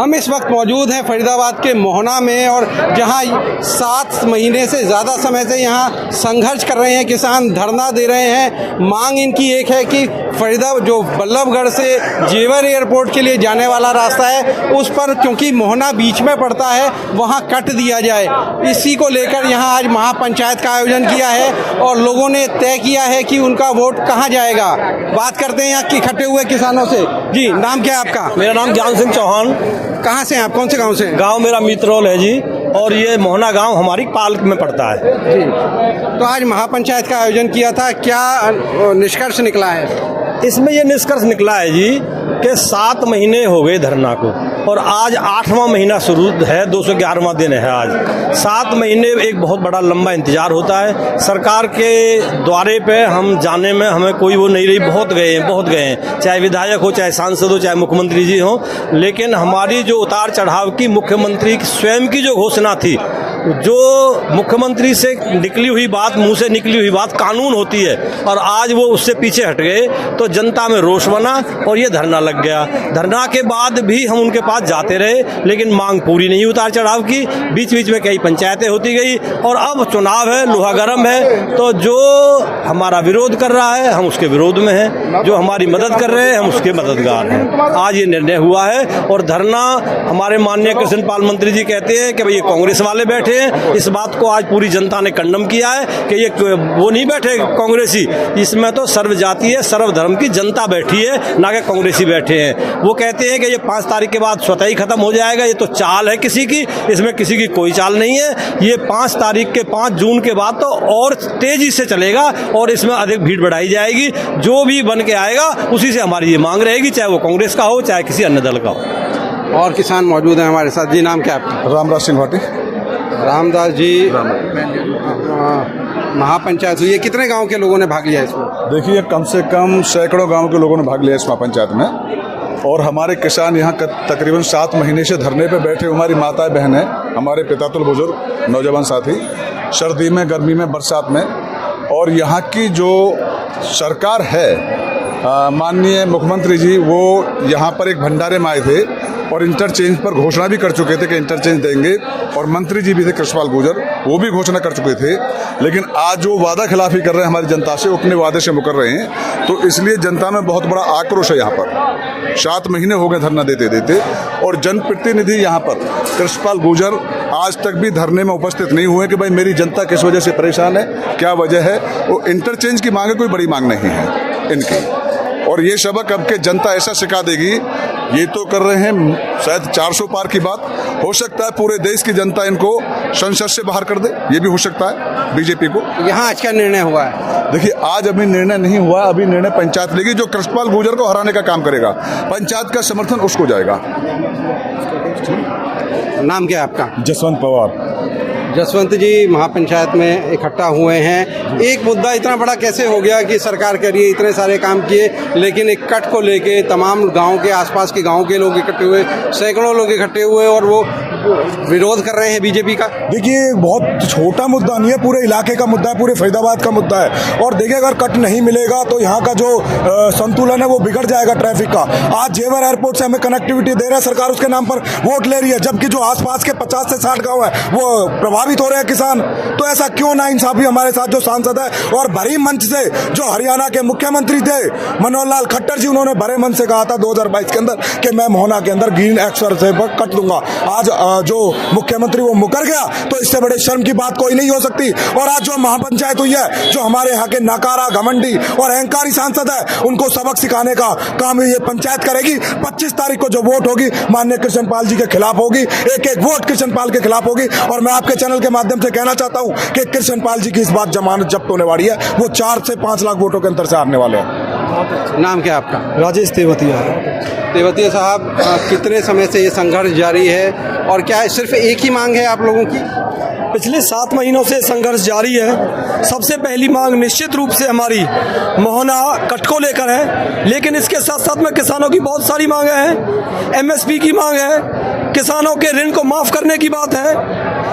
हम इस वक्त मौजूद हैं फरीदाबाद के मोहना में, और जहां 7 महीने से ज़्यादा समय से यहां संघर्ष कर रहे हैं किसान, धरना दे रहे हैं। मांग इनकी एक है कि फरीदाबाद जो बल्लभगढ़ से जेवर एयरपोर्ट के लिए जाने वाला रास्ता है उस पर, क्योंकि मोहना बीच में पड़ता है, वहां कट दिया जाए। इसी को लेकर यहां आज महापंचायत का आयोजन किया है और लोगों ने तय किया है कि उनका वोट कहां जाएगा। बात करते हैं यहाँ के इकट्ठे हुए किसानों से। जी, नाम क्या है आपका? मेरा नाम ज्ञान सिंह चौहान। कहाँ से हैं आप? कौन से गांव से? गांव मेरा मित्रौल है जी, और ये मोहना गांव हमारी पाल में पड़ता है जी। तो आज महापंचायत का आयोजन किया था, क्या निष्कर्ष निकला है? इसमें ये निष्कर्ष निकला है जी कि 7 महीने हो गए धरना को, और आज 8वां महीना शुरू है, 211वां दिन है आज। 7 महीने एक बहुत बड़ा लंबा इंतजार होता है। सरकार के द्वारे पे हम जाने में हमें कोई वो नहीं रही, बहुत गए हैं, चाहे विधायक हो, चाहे सांसद हो, चाहे मुख्यमंत्री जी हो, लेकिन हमारी जो उतार चढ़ाव की मुख्यमंत्री स्वयं की जो घोषणा थी, जो मुख्यमंत्री से निकली हुई बात, मुंह से निकली हुई बात कानून होती है, और आज वो उससे पीछे हट गए, तो जनता में रोष बना और ये धरना लग गया। धरना के बाद भी हम उनके पास जाते रहे, लेकिन मांग पूरी नहीं उतार चढ़ाव की। बीच बीच में कई पंचायतें होती गई, और अब चुनाव है, लोहा गर्म है, तो जो हमारा विरोध कर रहा है हम उसके विरोध में हैं, जो हमारी मदद कर रहे हैं हम उसके मददगार हैं। आज ये निर्णय हुआ है, और धरना हमारे माननीय कृष्ण पाल मंत्री जी कहते हैं कि भाई ये कांग्रेस वाले बैठे हैं। इस बात को आज पूरी जनता ने कंडम किया है कि ये वो नहीं बैठे कांग्रेसी, इसमें तो सर्वजातीय सर्वधर्म की जनता बैठी है, ना कि कांग्रेसी बैठे हैं। वो कहते हैं कि ये 5 तारीख के बाद स्वतः ही खत्म हो जाएगा, ये तो चाल है किसी की, इसमें किसी की कोई चाल नहीं है। ये 5 तारीख के 5 जून के बाद तो और तेजी से चलेगा, और इसमें अधिक भीड़ बढ़ाई जाएगी। जो भी बन के आएगा उसी से हमारी ये मांग रहेगी, चाहे वो कांग्रेस का हो, चाहे किसी अन्य दल का हो। और किसान मौजूद हैं हमारे साथ। जी, नाम क्या है आपका? रामदास सिंह भाटी। रामदास जी, महापंचायत हुई है, कितने गांव के लोगों ने भाग लिया इसमें? देखिए, कम से कम सैकड़ों गांव के लोगों ने भाग लिया इस महापंचायत में, और हमारे किसान यहाँ तकरीबन 7 महीने से धरने पे बैठे। हमारी माताएं बहनें, हमारे पितातुल बुजुर्ग, नौजवान साथी, सर्दी में, गर्मी में, बरसात में, और यहाँ की जो सरकार है, माननीय मुख्यमंत्री जी, वो यहाँ पर एक भंडारे में आए थे और इंटरचेंज पर घोषणा भी कर चुके थे कि इंटरचेंज देंगे, और मंत्री जी भी थे कृष्णपाल गुर्जर, वो भी घोषणा कर चुके थे। लेकिन आज जो वादा खिलाफी कर रहे हैं हमारी जनता से, अपने वादे से मुकर रहे हैं, तो इसलिए जनता में बहुत बड़ा आक्रोश है। यहाँ पर 7 महीने हो गए धरना देते देते, और जनप्रतिनिधि यहाँ पर कृष्णपाल गुर्जर आज तक भी धरने में उपस्थित नहीं हुए कि भाई मेरी जनता किस वजह से परेशान है, क्या वजह है। वो इंटरचेंज की मांग है, कोई बड़ी मांग नहीं है इनकी, और ये सबक अब के जनता ऐसा सिखा देगी। ये तो कर रहे हैं शायद 400 पार की बात, हो सकता है पूरे देश की जनता इनको संसद से बाहर कर दे, ये भी हो सकता है बीजेपी को। यहाँ आज क्या निर्णय हुआ है? देखिए, आज अभी निर्णय नहीं हुआ, अभी निर्णय पंचायत लेगी, जो कृष्णपाल गुर्जर को हराने का काम करेगा, पंचायत का समर्थन उसको जाएगा। नाम क्या है आपका? जसवंत पवार। जसवंत जी, महापंचायत में इकट्ठा हुए हैं। एक मुद्दा इतना बड़ा कैसे हो गया कि सरकार कह रही है इतने सारे काम किए, लेकिन एक कट को लेके तमाम गांव के, आसपास के गांव के लोग इकट्ठे हुए, सैकड़ों लोग इकट्ठे हुए, और वो विरोध कर रहे हैं बीजेपी का। देखिए, बहुत छोटा मुद्दा नहीं है, पूरे इलाके का मुद्दा है, पूरे फरीदाबाद का मुद्दा है। और देखिए, अगर कट नहीं मिलेगा तो यहाँ का जो संतुलन है वो बिगड़ जाएगा ट्रैफिक का। आज जेवर एयरपोर्ट से हमें कनेक्टिविटी दे रहा है सरकार, उसके नाम पर वोट ले रही है, जबकि जो आसपास के 50 से 60 गाँव है वो प्रभावित हो रहे हैं किसान। तो ऐसा क्यों ना इंसाफी हमारे साथ जो सांसद है, और भरी मंच से जो हरियाणा के मुख्यमंत्री थे मनोहर लाल खट्टर जी, उन्होंने भरे मन से कहा था 2022 के अंदर कि मैं मोहना के अंदर ग्रीन एक्सप्रेस से कट दूंगा। आज जो मुख्यमंत्री वो मुकर गया, तो इससे बड़े शर्म की बात कोई नहीं हो सकती। और आज जो महापंचायत हुई है, जो हमारे यहाँ के नाकारा, घमंडी और अहंकारी सांसद है, उनको सबक सिखाने का काम ये पंचायत करेगी। 25 तारीख को जो वोट होगी माननीय कृष्ण पाल जी के खिलाफ होगी, एक एक वोट कृष्ण पाल के खिलाफ होगी। और मैं आपके चैनल के माध्यम से कहना चाहता हूं कि कृष्ण पाल जी की इस बात जमानत जब्त होने वाली है, वो 4 से 5 लाख वोटों के अंतर से हारने वाले हैं। नाम क्या है आपका? राजेश तेवतिया। तेवतिया साहब, कितने समय से ये संघर्ष जारी है, और क्या सिर्फ एक ही मांग है आप लोगों की? पिछले 7 महीनों से संघर्ष जारी है। सबसे पहली मांग निश्चित रूप से हमारी मोहना कट को लेकर है, लेकिन इसके साथ साथ में किसानों की बहुत सारी मांगें हैं। एमएसपी की मांग है, किसानों के ऋण को माफ करने की बात है,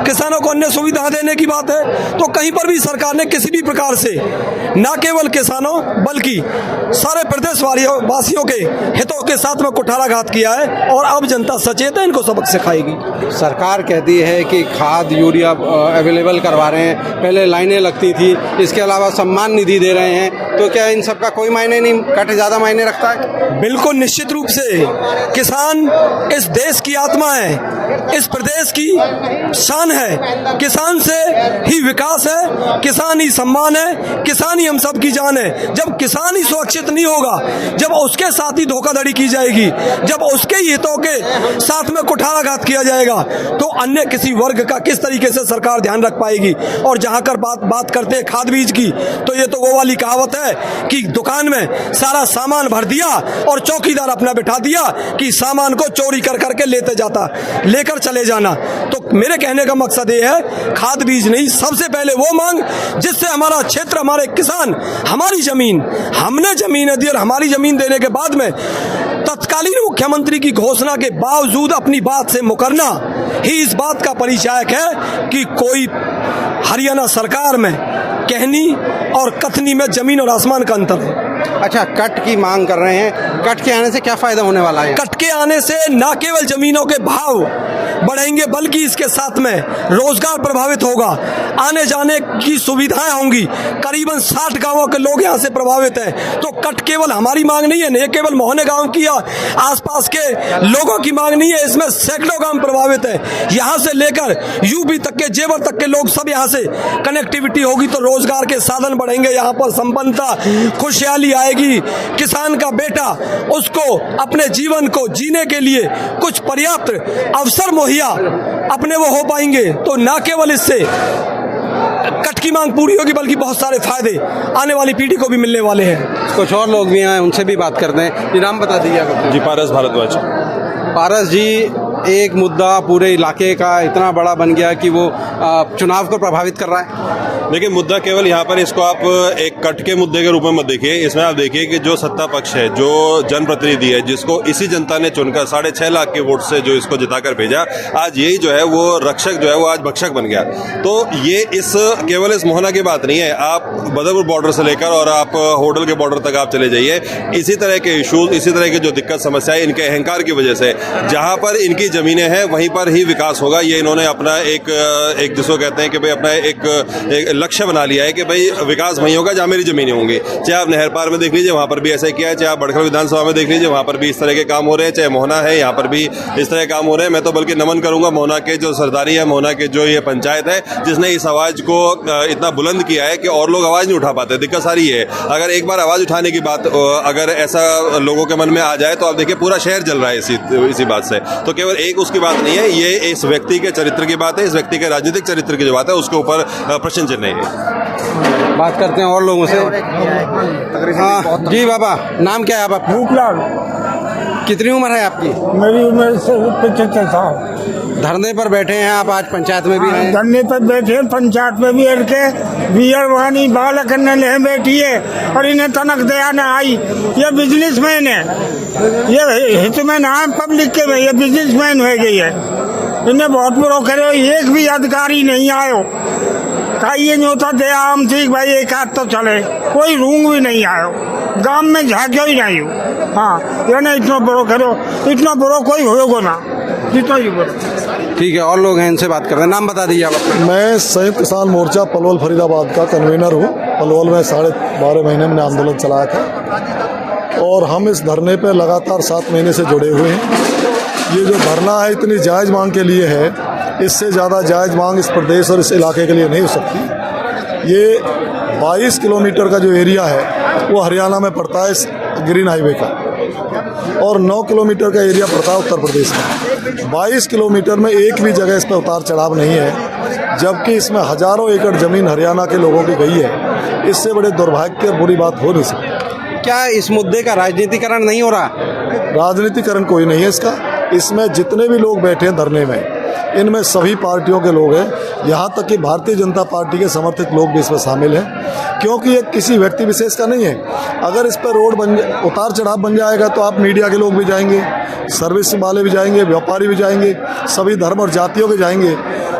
किसानों को अन्य सुविधा देने की बात है। तो कहीं पर भी सरकार ने किसी भी प्रकार से न केवल किसानों बल्कि सारे प्रदेश वासियों के हितों के साथ में कुठाराघात किया है और अब जनता सचेत है, इनको सबक सिखाएगी। सरकार कहती है कि खाद यूरिया अवेलेबल करवा रहे हैं, पहले लाइनें लगती थी, इसके अलावा सम्मान निधि दे रहे हैं, तो क्या इन सब का कोई मायने नहीं, कट ज़्यादा मायने रखता है? बिल्कुल निश्चित रूप से किसान इस देश की आत्मा है, इस प्रदेश की शान है। किसान से ही विकास है, किसान ही सम्मान है, किसान ही हम सब की जान है। जब किसान ही सुरक्षित नहीं होगा, जब उसके साथ ही धोखाधड़ी की जाएगी, जब उसके हितों के साथ में कुठाराघात किया जाएगा, तो अन्य किसी वर्ग का किस तरीके से सरकार ध्यान रख पाएगी। और जहां कर बात करते हैं खाद बीज की, तो ये तो वो वाली कहावत है कि दुकान में सारा सामान भर दिया और चौकीदार अपना बिठा दिया कि सामान को चोरी कर करके लेकर चले जाना। तो मेरे कहने का मकसद ये है, खाद बीज नहीं, सबसे पहले वो मांग जिससे हमारा क्षेत्र, हमारे किसान, हमारी जमीन, हमने जमीन दी और हमारी जमीन देने के बाद में तत्कालीन मुख्यमंत्री की घोषणा के बावजूद अपनी बात से मुकरना ही इस बात का परिचायक है कि कोई हरियाणा सरकार में कहनी और कथनी में जमीन और आसमान का अंतर है। अच्छा, कट की मांग कर रहे हैं, कट के आने से क्या फायदा होने वाला है? कट के आने से न केवल जमीनों के भाव बढ़ेंगे बल्कि इसके साथ में रोजगार प्रभावित होगा, आने जाने की सुविधाएं होंगी। करीबन 60 गांवों के लोग यहां से प्रभावित हैं। तो कट केवल हमारी मांग नहीं है, न केवल मोहने गांव की या आसपास के लोगों की मांग नहीं है, इसमें सैकड़ों गांव प्रभावित है। यहां से लेकर यूपी तक के, जेवर तक के लोग सब यहां से कनेक्टिविटी होगी तो रोजगार के साधन बढ़ेंगे, यहाँ पर संपन्नता, खुशहाली आएगी। किसान का बेटा, उसको अपने जीवन को जीने के लिए कुछ पर्याप्त अवसर मुहैया अपने वो हो पाएंगे। तो न केवल इससे कट की मांग पूरी होगी बल्कि बहुत सारे फायदे आने वाली पीढ़ी को भी मिलने वाले हैं। कुछ और लोग भी हैं, उनसे भी बात करते हैं। ये नाम बता दीजिए आप। जी, पारस भारद्वाज। पारस जी, एक मुद्दा पूरे इलाके का इतना बड़ा बन गया कि वो चुनाव को प्रभावित कर रहा है। देखिए, मुद्दा केवल यहाँ पर इसको आप एक कट के मुद्दे के रूप में मत देखिए। इसमें आप देखिए कि जो सत्ता पक्ष है, जो जनप्रतिनिधि है, जिसको इसी जनता ने चुनकर 6.5 लाख के वोट से जो इसको जिताकर भेजा, आज यही जो है वो रक्षक जो है वो आज भक्षक बन गया। तो ये केवल इस मोहना की बात नहीं है। आप बदरपुर बॉर्डर से लेकर और आप होटल के बॉर्डर तक आप चले जाइए, इसी तरह के इशूज, इसी तरह की जो दिक्कत समस्याएं इनके अहंकार की वजह से, जहां पर इनकी जमीनें हैं वहीं पर ही विकास होगा। ये इन्होंने अपना एक जिसको कहते हैं कि भाई अपना एक लक्ष्य बना लिया है कि भाई विकास वहीं होगा जहां मेरी जमीनें होंगी। चाहे आप नहर पार में देख लीजिए, वहां पर भी ऐसा किया है। चाहे आप बड़खल विधानसभा में देख लीजिए, वहां पर भी इस तरह के काम हो रहे हैं। चाहे मोहना है, यहाँ पर भी इस तरह के काम हो रहे हैं। मैं तो बल्कि नमन करूंगा मोहना के जो सरदारी है, मोहना के जो ये पंचायत है, जिसने इस आवाज को इतना बुलंद किया है कि और लोग आवाज नहीं उठा पाते। दिक्कत सारी है, अगर एक बार आवाज उठाने की बात अगर ऐसा लोगों के मन में आ जाए तो आप देखिए पूरा शहर जल रहा है इसी बात से। तो केवल एक उसकी बात नहीं है, ये इस व्यक्ति के चरित्र की बात है, इस व्यक्ति के राजनीतिक चरित्र की जो बात है उसके ऊपर प्रश्न चिन्ह है। बात करते हैं और लोगों से। हाँ जी बाबा, नाम क्या है आपका? भूखलाल। कितनी उम्र है आपकी? मेरी उम्र 75 साल। धरने पर बैठे हैं आप, आज पंचायत में भी हैं? धरने पर बैठे, पंचायत में भी अड़के, बियर वानी बालक ने ले बैठी है और इन्हें तनक दया न आई। ये बिजनेसमैन है, ये हित में ना पब्लिक के में, ये बिजनेसमैन हो गई है। इन्हें बहुत बुरा करे, एक भी अधिकारी नहीं आयो। ये नहीं होता दया हम ठीक भाई, एक हाथ तो चले, कोई रूंग भी नहीं आयो, गांव में झाँक्यो ही नहीं हो। हाँ, ये नहीं इतना बुरा करो, इतना बुरा कोई होगा ना जितना ही बुरा। ठीक है, और लोग हैं, इनसे बात करते हैं। नाम बता दीजिए आप अपना। मैं संयुक्त किसान मोर्चा पलवल फरीदाबाद का कन्वीनर हूँ। पलवल में 12.5 महीने में आंदोलन चलाया था और हम इस धरने पर लगातार 7 महीने से जुड़े हुए हैं। ये जो धरना है इतनी जायज़ मांग के लिए है, इससे ज़्यादा जायज़ मांग इस प्रदेश और इस इलाके के लिए नहीं हो सकती। ये 22 किलोमीटर का जो एरिया है वो हरियाणा में पड़ता है, इस ग्रीन हाईवे का, और 9 किलोमीटर का एरिया पड़ता है उत्तर प्रदेश में। 22 किलोमीटर में एक भी जगह इस पर उतार चढ़ाव नहीं है, जबकि इसमें हजारों एकड़ ज़मीन हरियाणा के लोगों की गई है। इससे बड़े दुर्भाग्य और बुरी बात हो नहीं सकती। क्या इस मुद्दे का राजनीतिकरण नहीं हो रहा? राजनीतिकरण कोई नहीं है इसका। इसमें जितने भी लोग बैठे हैं धरने में, इनमें सभी पार्टियों के लोग हैं, यहाँ तक कि भारतीय जनता पार्टी के समर्थित लोग भी इसमें शामिल हैं, क्योंकि ये किसी व्यक्ति विशेष का नहीं है। अगर इस पर रोड उतार चढ़ाव बन जाएगा तो आप मीडिया के लोग भी जाएंगे, सर्विस वाले भी जाएंगे, व्यापारी भी जाएंगे, सभी धर्म और जातियों के जाएंगे।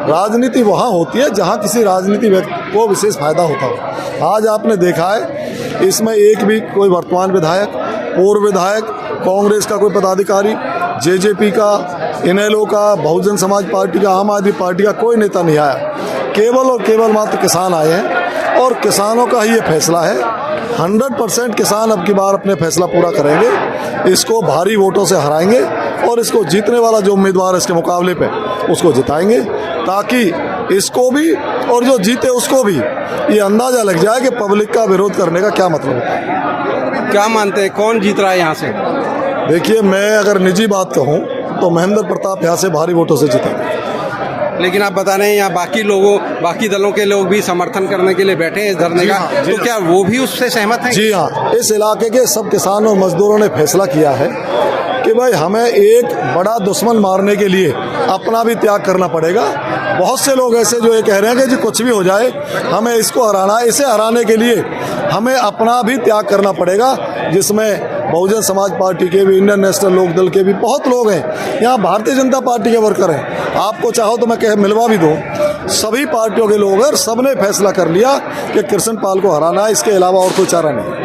राजनीति वहाँ होती है जहाँ किसी राजनीति व्यक्ति को विशेष फायदा होता हो। आज आपने देखा है इसमें एक भी कोई वर्तमान विधायक, पूर्व विधायक, कांग्रेस का कोई पदाधिकारी, जेजेपी का, इनेलो का, बहुजन समाज पार्टी का, आम आदमी पार्टी का कोई नेता नहीं आया। केवल और केवल मात्र किसान आए हैं और किसानों का ही ये फैसला है। 100% किसान अब की बार अपने फैसला पूरा करेंगे, इसको भारी वोटों से हराएंगे और इसको जीतने वाला जो उम्मीदवार है इसके मुकाबले पे उसको जिताएंगे, ताकि इसको भी और जो जीते उसको भी ये अंदाजा लग जाए कि पब्लिक का विरोध करने का क्या मतलब होता है। क्या मानते हैं कौन जीत रहा है यहाँ से? देखिए, मैं अगर निजी बात कहूँ तो महेंद्र प्रताप यहाँ से भारी वोटों से जीतेंगे। लेकिन आप बता रहे हैं यहाँ बाकी दलों के लोग भी समर्थन करने के लिए बैठे हैं इस धरने का, तो क्या वो भी उससे सहमत हैं? जी हाँ, इस इलाके के सब किसानों और मजदूरों ने फैसला किया है कि भाई हमें एक बड़ा दुश्मन मारने के लिए अपना भी त्याग करना पड़ेगा। बहुत से लोग ऐसे जो ये कह रहे हैं कि जी कुछ भी हो जाए हमें इसको हराना है, इसे हराने के लिए हमें अपना भी त्याग करना पड़ेगा, जिसमें बहुजन समाज पार्टी के भी, इंडियन नेशनल लोक दल के भी बहुत लोग हैं। यहाँ भारतीय जनता पार्टी के वर्कर हैं, आपको चाहो तो मैं मिलवा भी दूँ, सभी पार्टियों के लोग हैं और सबने फैसला कर लिया कि कृष्ण पाल को हराना है, इसके अलावा और कोई चारा नहीं।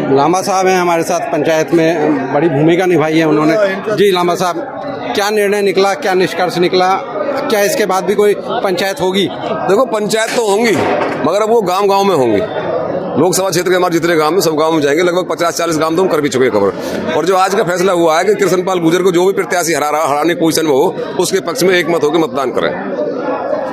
लांबा साहब हैं हमारे साथ, पंचायत में बड़ी भूमिका निभाई है उन्होंने। जी लांबा साहब, क्या निर्णय निकला, क्या निष्कर्ष निकला, क्या इसके बाद भी कोई पंचायत होगी? देखो, पंचायत तो होंगी मगर अब वो गांव-गांव में होंगी। लोकसभा क्षेत्र के हमारे जितने गांव में सब गांव में जाएंगे, लगभग 50-40 गांव तो हम कर भी चुके कवर। और जो आज का फैसला हुआ है कि कृष्णपाल गुर्जर को जो भी प्रत्याशी हराने की पोजीशन में हो उसके पक्ष में एकमत होकर मतदान करें।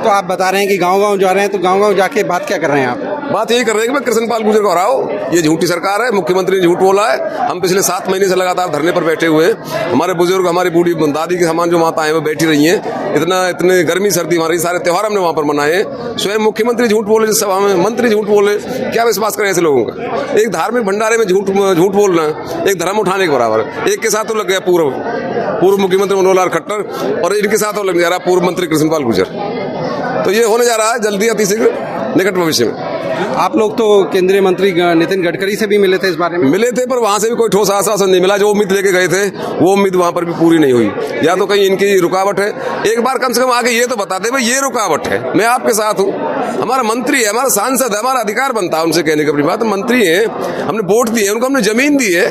तो आप बता रहे हैं कि गांव-गांव जा रहे हैं, तो गांव-गांव जाके बात क्या कर रहे हैं आप? बात यही कर रहे हैं कि कृष्णपाल गुर्जर को हराओ, ये झूठी सरकार है, मुख्यमंत्री ने झूठ बोला है। हम पिछले 7 महीने से लगातार धरने पर बैठे हुए हैं। हमारे बुजुर्ग, हमारी बूढ़ी दादी के समान जो माता है वो बैठी रही हैं। इतने गर्मी सर्दी हमारी सारे त्यौहार हमने वहाँ पर मनाए। स्वयं मुख्यमंत्री झूठ बोले जिस सभा में, मंत्री झूठ बोले, क्या विश्वास करें ऐसे लोगों का? एक धार्मिक भंडारे में झूठ बोलना एक धर्म उठाने के बराबर है। एक के साथ तो लग गया पूर्व मुख्यमंत्री मनोहर लाल खट्टर और इनके साथ तो लग जा रहा है पूर्व मंत्री कृष्णपाल गुर्जर। तो ये होने जा रहा है जल्दी अतिशीघ्र निकट भविष्य में। आप लोग तो केंद्रीय मंत्री नितिन गडकरी से भी मिले थे इस बारे में? मिले थे, पर वहां से भी कोई ठोस आश्वासन नहीं मिला। जो उम्मीद लेके गए थे वो उम्मीद वहां पर भी पूरी नहीं हुई। या तो कहीं इनकी रुकावट है, एक बार कम से कम आके ये तो बता दे भाई ये रुकावट है, मैं आपके साथ हूँ। हमारा मंत्री है, हमारा सांसद है, हमारा अधिकार बनता है उनसे कहने की अपनी बात। मंत्री है, हमने वोट दिए, उनको हमने जमीन दी है।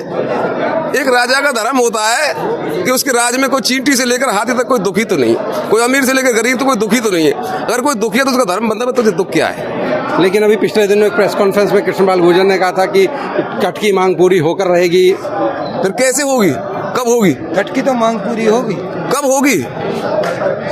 एक राजा का धर्म होता है कि उसके राज में कोई चींटी से लेकर हाथी तक कोई दुखी तो नहीं, कोई अमीर से लेकर गरीब तो कोई दुखी तो नहीं है। अगर कोई दुखी है तो उसका धर्म बनता है, तुझे दुख क्या है? लेकिन अभी पिछले दिनों एक प्रेस कॉन्फ्रेंस में कृष्णपाल गुर्जर ने कहा था कि कट की मांग पूरी होकर रहेगी। फिर कैसे होगी? कब होगी? कट की तो मांग पूरी होगी। कब होगी?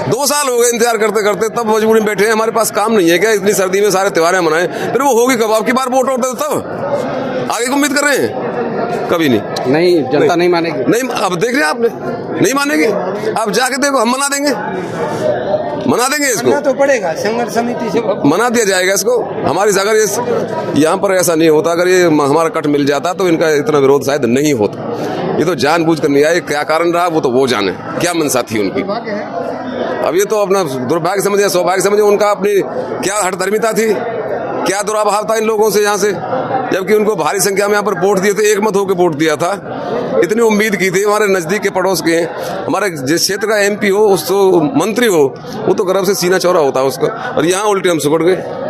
2 साल हो गए इंतजार करते करते, तब मजबूरी में बैठे हैं। हमारे पास काम नहीं है क्या इतनी सर्दी में सारे त्योहार मनाएं? फिर वो होगी कब? आपकी बार वोट होता तब आगे की उम्मीद कर रहे हैं? कभी नहीं, जनता नहीं मानेगी। नहीं, अब देख रहे हैं आपने, नहीं मानेगी। आप जाके देखो, हम मना देंगे इसको, तो पड़ेगा संघर्ष समिति से मना दिया जाएगा इसको। हमारी अगर यहाँ पर ऐसा नहीं होता, अगर ये हमारा कट मिल जाता तो इनका इतना विरोध शायद नहीं होता। ये तो जानबूझ कर नहीं आए, क्या कारण रहा वो तो वो जाने, क्या मनसा थी उनकी। अब ये तो अपना दुर्भाग्य समझे, सौभाग्य समझे, उनका अपनी क्या हठधर्मिता थी, क्या दुराभाव था इन लोगों से यहाँ से, जबकि उनको भारी संख्या में यहाँ पर वोट दिए थे, एकमत होकर वोट दिया था। इतनी उम्मीद की थी, हमारे नजदीक के पड़ोस के, हमारे जिस क्षेत्र का MP हो, उस तो मंत्री हो, वो तो गर्व से सीना चौड़ा होता है उसका, और यहाँ उल्टे हम सुकड़ गए।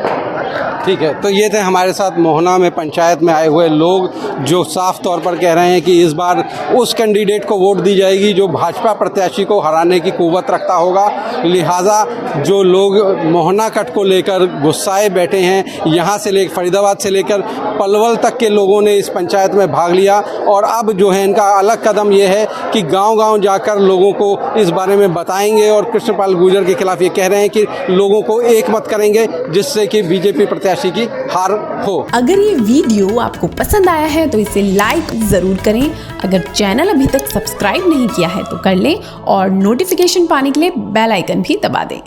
ठीक है, तो ये थे हमारे साथ मोहना में पंचायत में आए हुए लोग जो साफ तौर पर कह रहे हैं कि इस बार उस कैंडिडेट को वोट दी जाएगी जो भाजपा प्रत्याशी को हराने की कुव्वत रखता होगा। लिहाजा जो लोग मोहना कट को लेकर गुस्साए बैठे हैं, यहाँ से लेकर फरीदाबाद से लेकर पलवल तक के लोगों ने इस पंचायत में भाग लिया और अब जो है इनका अलग कदम ये है कि गाँव-गाँव जाकर लोगों को इस बारे में बताएंगे और कृष्णपाल गुर्जर के खिलाफ ये कह रहे हैं कि लोगों को एकमत करेंगे जिससे कि बीजेपी प्रत्याशी की हार हो। अगर ये वीडियो आपको पसंद आया है तो इसे लाइक जरूर करें। अगर चैनल अभी तक सब्सक्राइब नहीं किया है तो कर लें और नोटिफिकेशन पाने के लिए बेल आइकन भी दबा दें।